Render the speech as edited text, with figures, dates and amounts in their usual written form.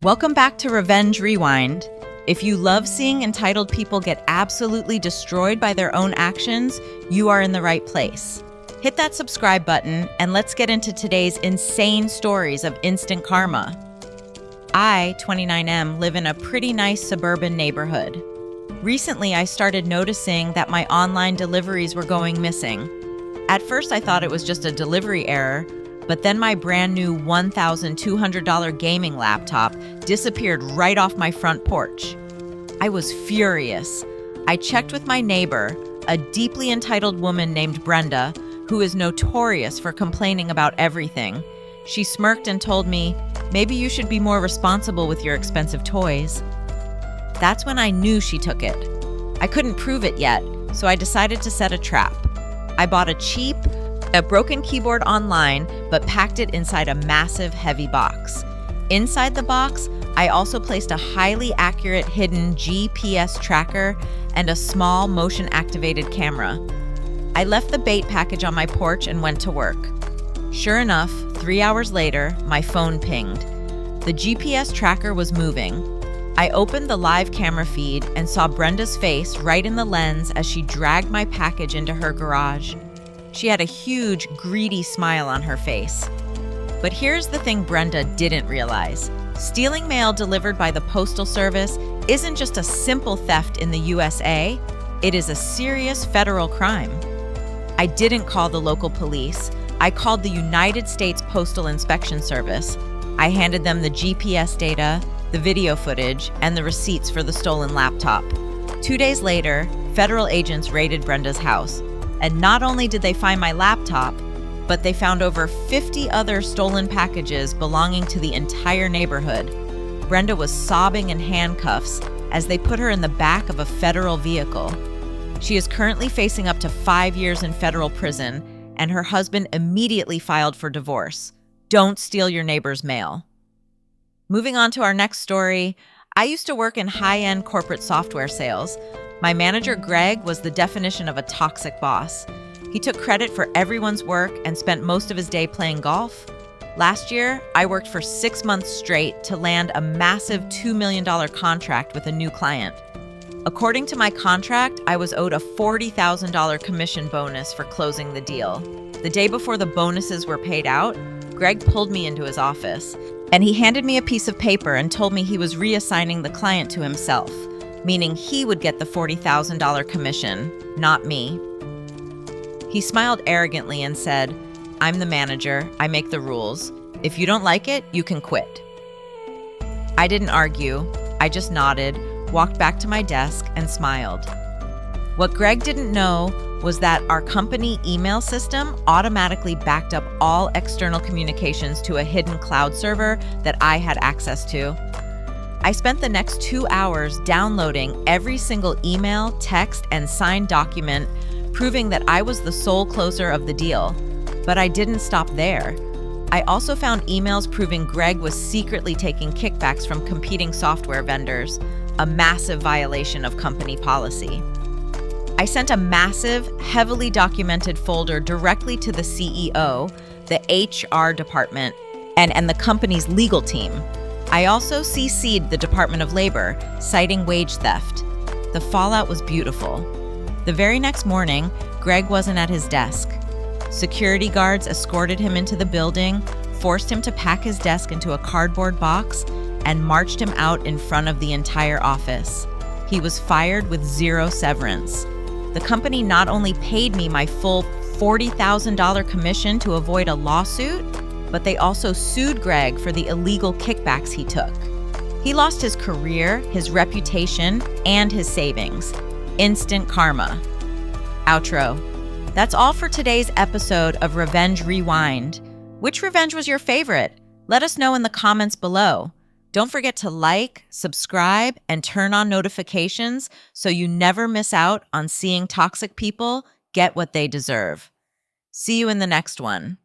Welcome back to Revenge Rewind. If you love seeing entitled people get absolutely destroyed by their own actions, you are in the right place. Hit that subscribe button and let's get into today's insane stories of instant karma. I, 29M, live in a pretty nice suburban neighborhood. Recently, I started noticing that my online deliveries were going missing. At first, I thought it was just a delivery error, but then my brand new $1,200 gaming laptop disappeared right off my front porch. I was furious. I checked with my neighbor, a deeply entitled woman named Brenda, who is notorious for complaining about everything. She smirked and told me, "Maybe you should be more responsible with your expensive toys." That's when I knew she took it. I couldn't prove it yet, so I decided to set a trap. I bought a broken keyboard online, but packed it inside a massive, heavy box. Inside the box, I also placed a highly accurate hidden GPS tracker and a small motion-activated camera. I left the bait package on my porch and went to work. Sure enough, 3 hours later, my phone pinged. The GPS tracker was moving. I opened the live camera feed and saw Brenda's face right in the lens as she dragged my package into her garage. She had a huge, greedy smile on her face. But here's the thing Brenda didn't realize. Stealing mail delivered by the Postal Service isn't just a simple theft in the USA, it is a serious federal crime. I didn't call the local police. I called the United States Postal Inspection Service. I handed them the GPS data, the video footage, and the receipts for the stolen laptop. 2 days later, federal agents raided Brenda's house. And not only did they find my laptop, but they found over 50 other stolen packages belonging to the entire neighborhood. Brenda was sobbing in handcuffs as they put her in the back of a federal vehicle. She is currently facing up to 5 years in federal prison, and her husband immediately filed for divorce. Don't steal your neighbor's mail. Moving on to our next story, I used to work in high-end corporate software sales. My manager, Greg, was the definition of a toxic boss. He took credit for everyone's work and spent most of his day playing golf. Last year, I worked for 6 months straight to land a massive $2 million contract with a new client. According to my contract, I was owed a $40,000 commission bonus for closing the deal. The day before the bonuses were paid out, Greg pulled me into his office, and he handed me a piece of paper and told me he was reassigning the client to himself, meaning he would get the $40,000 commission, not me. He smiled arrogantly and said, "I'm the manager, I make the rules. If you don't like it, you can quit." I didn't argue, I just nodded, walked back to my desk, and smiled. What Greg didn't know was that our company email system automatically backed up all external communications to a hidden cloud server that I had access to. I spent the next 2 hours downloading every single email, text, and signed document, proving that I was the sole closer of the deal. But I didn't stop there. I also found emails proving Greg was secretly taking kickbacks from competing software vendors, a massive violation of company policy. I sent a massive, heavily documented folder directly to the CEO, the HR department, and the company's legal team. I also CC'd the Department of Labor, citing wage theft. The fallout was beautiful. The very next morning, Greg wasn't at his desk. Security guards escorted him into the building, forced him to pack his desk into a cardboard box, and marched him out in front of the entire office. He was fired with zero severance. The company not only paid me my full $40,000 commission to avoid a lawsuit, but they also sued Greg for the illegal kickbacks he took. He lost his career, his reputation, and his savings. Instant karma. Outro. That's all for today's episode of Revenge Rewind. Which revenge was your favorite? Let us know in the comments below. Don't forget to like, subscribe, and turn on notifications so you never miss out on seeing toxic people get what they deserve. See you in the next one.